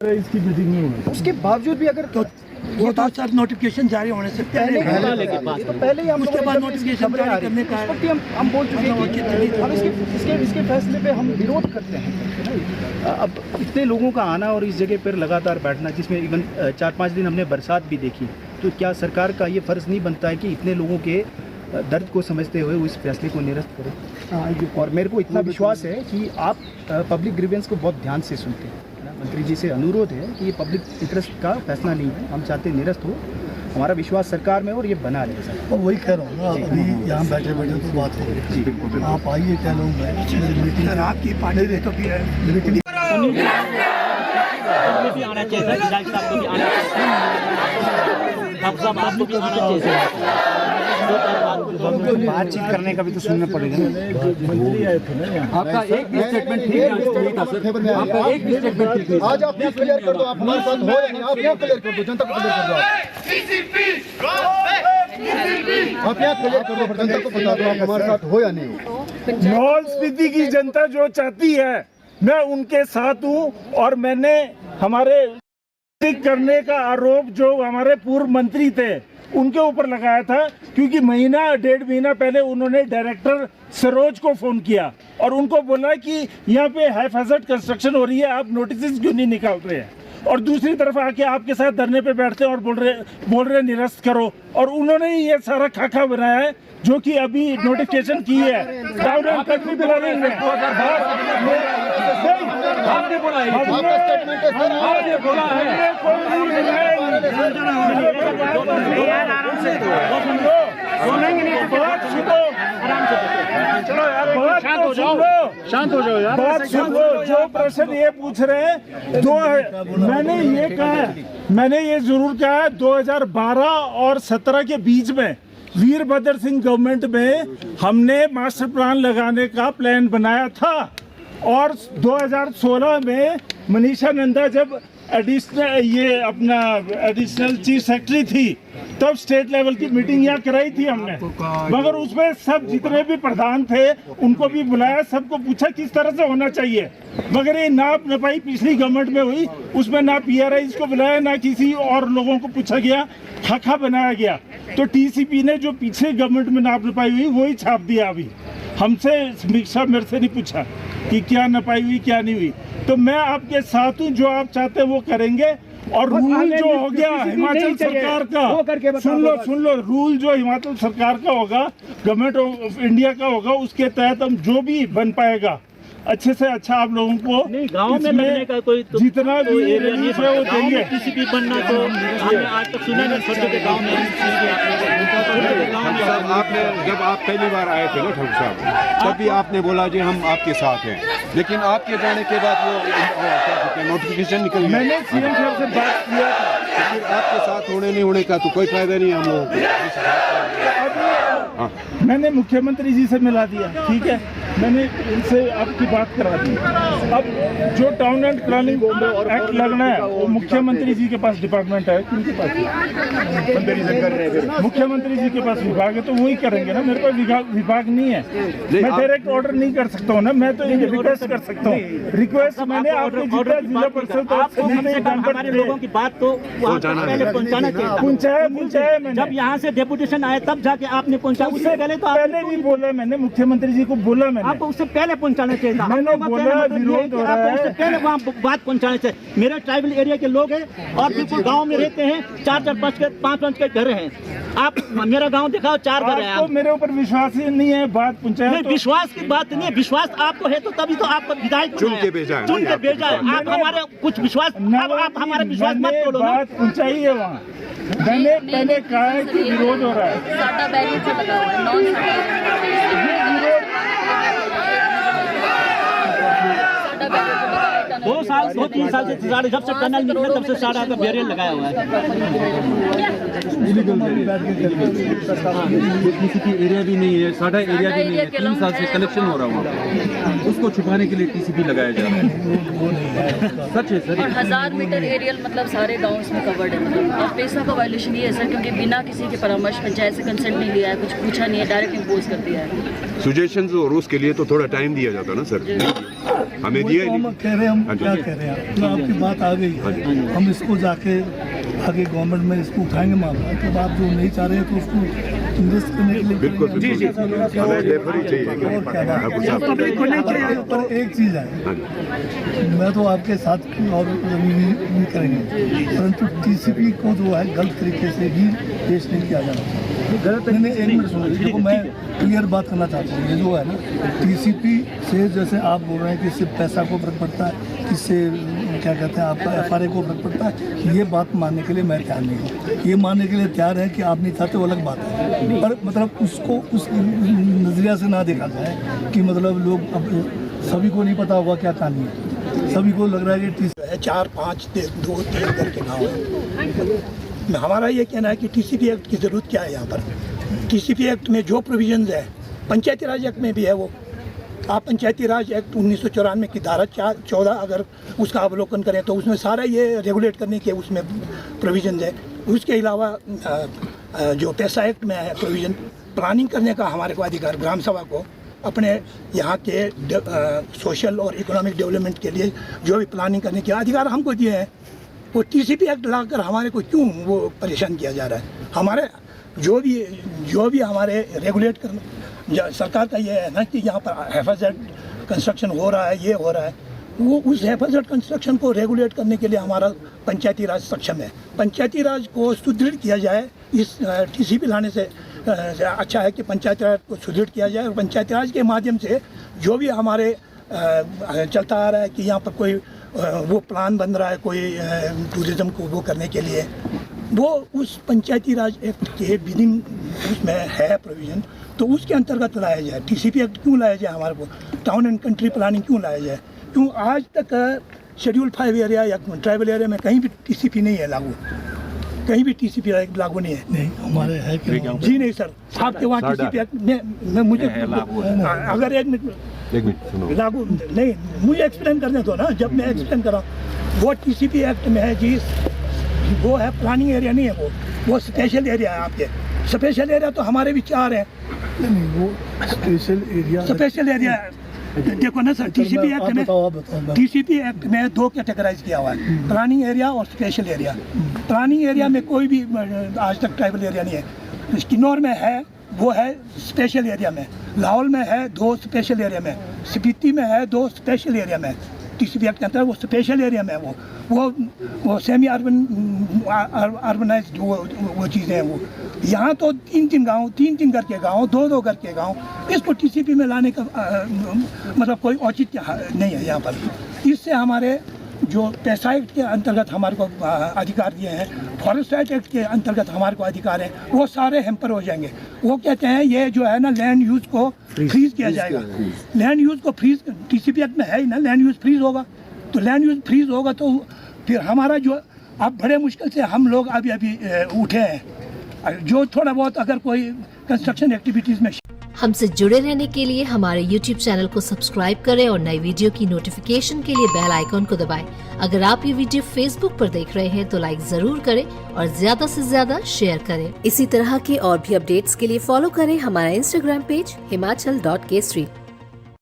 इसकी मीटिंग नहीं हुई, उसके बावजूद भी अगर वो तो सर नोटिफिकेशन जारी होने से पहले पहले ही हम उसके बाद नोटिफिकेशन जारी करने का हम बोल चुके हैं कि हम इसके फैसले पे हम विरोध करते हैं। अब इतने लोगों का आना और इस जगह पर लगातार बैठना, जिसमें इवन 4-5 दिन हमने बरसात भी देखी, तो क्या सरकार का ये फ़र्ज़ नहीं बनता है कि इतने लोगों के दर्द को समझते हुए उस फैसले को निरस्त करें? और मेरे को इतना विश्वास है कि आप पब्लिक ग्रीवेंस को बहुत ध्यान से सुनते हैं। मंत्री जी से अनुरोध है कि ये पब्लिक इंटरेस्ट का फैसला नहीं है, हम चाहते निरस्त हो। हमारा विश्वास सरकार में और ये बना रहे सर। और वही कह रहा हूँ ना, अभी यहाँ बैठे बैठे तो बात हो रही है। आप आइए, कह लो मैं मीटिंग आपकी पार्टी दे तो भी है मीटिंग आना चाहिए, आपको भी आना चाहिए। बातचीत करने का भी तो सुनना पड़ेगा ना। मंत्री आए थे ना यहाँ। आपका एक भी स्टेटमेंट ठीक है, आपका एक भी स्टेटमेंट ठीक है। आज आप क्लियर कर दो, आप हमारे साथ हो या नहीं, आप यहाँ क्लियर कर दो, जनता को क्लियर कर दो। आप यहाँ क्लियर कर दो, जनता को बता दो आप हमारे साथ हो या नहीं। लाहौल स्पीति की जनता जो चाहती है, मैं उनके साथ हूँ। और मैंने हमारे करने का आरोप जो हमारे पूर्व मंत्री थे उनके ऊपर लगाया था, क्योंकि 1.5 महीना पहले उन्होंने डायरेक्टर सरोज को फोन किया और उनको बोला कि यहाँ पे हैफाजत कंस्ट्रक्शन हो रही है, आप नोटिस क्यों नहीं निकाल रहे हैं। और दूसरी तरफ आके आपके साथ धरने पे बैठते हैं और बोल रहे निरस्त करो। और उन्होंने ये सारा खाका बनाया है, जो कि अभी नोटिफिकेशन की है। आपने बोला है, शांत हो जाओ यार। बात सुन लो, जो प्रश्न ये पूछ रहे हैं दो है। मैंने ये कहा है, मैंने ये जरूर कहा है, 2012 और 17 के बीच में वीरभद्र सिंह गवर्नमेंट में हमने मास्टर प्लान लगाने का प्लान बनाया था। और 2016 में मनीषा नंदा जब एडिशनल चीफ सेक्रेटरी थी, तब स्टेट लेवल की मीटिंग यहाँ कराई थी हमने। मगर उसमें सब जितने भी प्रधान थे उनको भी बुलाया, सबको पूछा किस तरह से होना चाहिए। मगर ये नाप नपाई पिछली गवर्नमेंट में हुई, उसमें ना PRI को बुलाया, ना किसी और लोगों को पूछा गया, खाका बनाया गया। तो TCP ने जो पीछे गवर्नमेंट में नाप नपाई हुई वही छाप दिया। अभी हमसे समीक्षा मेरे से नहीं पूछा कि क्या नपाई हुई क्या नहीं हुई। तो मैं आपके साथ हूँ, जो आप चाहते हैं वो करेंगे। और रूल जो हो गया हिमाचल सरकार का, सुन लो, रूल जो हिमाचल सरकार का होगा, गवर्नमेंट ऑफ इंडिया का होगा, उसके तहत हम जो भी बन पाएगा अच्छे से अच्छा आप लोगों को गांव में लगने का कोई तो जितना भी एरिया है वो चाहिए। TCP बनना तो हमने आज तक सुना नहीं, छोटे गाँव में। आपने जब आप पहली बार आए थे ना ठाकुर साहब, तभी आपने बोला जी हम आपके साथ हैं, लेकिन आपके जाने के बाद वो नोटिफिकेशन निकल गया। मैंने CM साहब से बात किया था, फिर आपके साथ होने नहीं होने का तो कोई फायदा नहीं हम लोगों को। मैंने मुख्यमंत्री जी से मिला दिया, ठीक है, मैंने इनसे आपकी बात करा दी। अब जो टाउन एंड प्लानिंग एक्ट लगना है वो मुख्यमंत्री जी के पास डिपार्टमेंट है, किनके पास? मुख्यमंत्री जी के पास विभाग है, तो वही करेंगे ना। मेरे पास विभाग नहीं है, मैं डायरेक्ट ऑर्डर नहीं कर सकता हूँ ना। मैं तो रिक्वेस्ट कर सकता हूँ। रिक्वेस्ट मैंने आपको जितना जिला परिषद लोगों की बात तो पहले पहुँचाना चाहिए। पूछा जब यहाँ से डेपुटेशन आया तब जाके आपने पहुँचा, उससे पहले तो पहले भी बोला मैंने, मुख्यमंत्री जी को बोला मैंने, आपको उससे पहले पहुंचाना चाहिए था। मैंने बोला विरोध हो रहा है, उससे पहले वहाँ बात पहुंचाना चाहिए। मेरे ट्राइबल एरिया के लोग हैं और बिल्कुल गांव में रहते हैं, 4-5 के घर हैं। आप मेरा गांव दिखाओ, 4 घर हैं। आपको मेरे ऊपर विश्वास ही नहीं है, बात पहुंचाया नहीं, विश्वास की बात नहीं है। विश्वास आपको है तो तभी तो आपको विधायक चुन के भेजा है। आप हमारे कुछ विश्वास, अब आप हमारा विश्वास मत तोड़ो। बात पहुंचाई है वहाँ। मैंने पहले कहा है कि विरोध हो रहा है। साटा बैरियर जो लगा हुआ है, नॉन दो साल 2-3 साल से साढ़े, जब से टनल निकला तब से साढ़ा का बैरियर लगाया हुआ है। TCP एरिया भी नहीं है, साढ़ा एरिया भी नहीं है, 3 साल से कलेक्शन हो रहा है, उसको छुपाने के लिए TCP लगाया जा रहा है। सच है सर। और 1000 मीटर एरियल मतलब सारे गाँव इसमें कवर्ड है। मतलब अब पैसा का वायलेशन ये है सर, क्योंकि बिना किसी के परामर्श, पंचायत से कंसेंट नहीं लिया है, कुछ पूछा नहीं है, डायरेक्ट इम्पोज कर दिया है। सुजेशंस और उसके लिए तो थोड़ा टाइम दिया जाता ना सर। हमें वो दिए तो हम नहीं। कह रहे हैं, हम हाँ जी। क्या कह रहे हैं, तो आपकी बात आ गई है, हम इसको जाके आगे गवर्नमेंट में इसको उठाएंगे मामला। तो आप जो नहीं चाह रहे हैं तो उसको निरस्त करने के लिए बिल्कुल करेंगे। हमें रेफरी चाहिए और क्या बात ठाकुर है? साहब। पर एक चीज़ है, हाँ जी। मैं तो आपके साथ और भी करेंगे, परंतु टीसीपी को जो है गलत तरीके से भी पेश नहीं किया जाना। नहीं, एक मिनट सुनो, देखो मैं क्लियर बात करना चाहता हूँ। ये जो है ना, टीसीपी से जैसे आप बोल रहे हैं कि इससे पैसा को फर्क पड़ता है, इससे क्या कहते हैं आपका एफआरए को फर्क पड़ता है, ये बात मानने के लिए मैं तैयार नहीं हूँ। ये मानने के लिए तैयार है कि आप नहीं चाहते, वो अलग बात है, पर मतलब उसको उस नज़रिया से ना देखा जाए कि मतलब लोग अब सभी को नहीं पता होगा क्या कहानी है, सभी को लग रहा है कि है 4, 5, 2, 3 करके गाँव है। हमारा ये कहना है कि टीसीपी एक्ट की ज़रूरत क्या है यहाँ पर। टीसीपी एक्ट में जो प्रोविजंस है, पंचायती राज एक्ट में भी है वो। आप पंचायती राज एक्ट 1994 की धारा 14 अगर उसका अवलोकन करें तो उसमें सारा ये रेगुलेट करने के उसमें प्रोविजंस है। उसके अलावा जो पैसा एक्ट में है प्रोविज़न, प्लानिंग करने का हमारे को अधिकार, ग्राम सभा को अपने यहाँ के सोशल और इकोनॉमिक डेवलपमेंट के लिए जो भी प्लानिंग करने के अधिकार हमको दिए हैं, वो टीसीपी एक्ट लाकर हमारे को क्यों वो परेशान किया जा रहा है। हमारे जो भी हमारे रेगुलेट करना, सरकार का ये है ना कि यहाँ पर हेफाजत कंस्ट्रक्शन हो रहा है, ये हो रहा है, वो उस हेफाजत कंस्ट्रक्शन को रेगुलेट करने के लिए हमारा पंचायती राज सक्षम है। पंचायती राज को सुदृढ़ किया जाए, इस टीसीपी लाने से अच्छा है कि पंचायती राज को सुदृढ़ किया जाए और पंचायती राज के माध्यम से जो भी हमारे चलता आ रहा है कि यहाँ पर कोई वो प्लान बन रहा है कोई टूरिज़्म को वो करने के लिए, वो उस पंचायती राज एक्ट के विदिन उसमें है प्रोविज़न, तो उसके अंतर्गत लाया जाए। टीसीपी एक्ट क्यों लाया जाए, हमारे को टाउन एंड कंट्री प्लानिंग क्यों लाया जाए? क्यों आज तक शेड्यूल 5 एरिया या ट्राइबल एरिया में कहीं भी टीसीपी नहीं है लागू, कहीं भी टीसीपी लागू नहीं है। नहीं हमारे है कि जी नहीं सर, आपके वहाँ टीसीपी एक्ट में मुझे अगर एक मिनट सुनो। लागू नहीं, मुझे एक्सप्लेन करने दो ना। जब मैं एक्सप्लेन कर रहा हूँ, वो टीसीपी एक्ट में है जी, वो है प्लानिंग एरिया नहीं है, वो स्पेशल एरिया है। आपके स्पेशल एरिया तो हमारे भी 4 हैं। नहीं, वो स्पेशल एरिया, स्पेशल एरिया देखो ना सर, टीसीपी एक्ट में, टीसीपी एक्ट में 2 कैटेगराइज किया हुआ है, प्लानिंग एरिया और स्पेशल एरिया। प्लानिंग एरिया में कोई भी आज तक ट्राइबल एरिया नहीं है। किन्नौर में है, वो है स्पेशल एरिया में। लाहौल में है 2 स्पेशल एरिया में। स्पीति में है 2 स्पेशल एरिया में। टीसीपी एक्ट के अंदर वो स्पेशल एरिया में है। वो सेमी अर्बनाइज्ड वो चीज़ें हैं। वो यहाँ तो 3-3 गाँव, 3-3 करके गाँव, 2-2 करके गाँव, इसको टीसीपी में लाने का मतलब कोई औचित्य नहीं है यहाँ पर। इससे हमारे जो पैसा एक्ट के अंतर्गत हमारे को अधिकार दिए हैं, फॉरेस्ट राइट एक्ट के अंतर्गत हमारे को अधिकार है, वो सारे हैम्पर हो जाएंगे। वो कहते हैं ये जो है ना, लैंड यूज़ को फ्रीज किया जाएगा। लैंड यूज़ को फ्रीज टीसीपी एक्ट में है ही ना, लैंड यूज़ फ्रीज होगा। तो लैंड यूज़ फ्रीज होगा तो फिर हमारा जो अब बड़े मुश्किल से हम लोग अभी उठे हैं, जो थोड़ा बहुत अगर कोई कंस्ट्रक्शन एक्टिविटीज़ में। हमसे जुड़े रहने के लिए हमारे YouTube चैनल को सब्सक्राइब करें और नई वीडियो की नोटिफिकेशन के लिए बेल आइकॉन को दबाएं। अगर आप ये वीडियो Facebook पर देख रहे हैं तो लाइक जरूर करें और ज्यादा से ज्यादा शेयर करें। इसी तरह के और भी अपडेट्स के लिए फॉलो करें हमारा Instagram पेज himachal.kesri।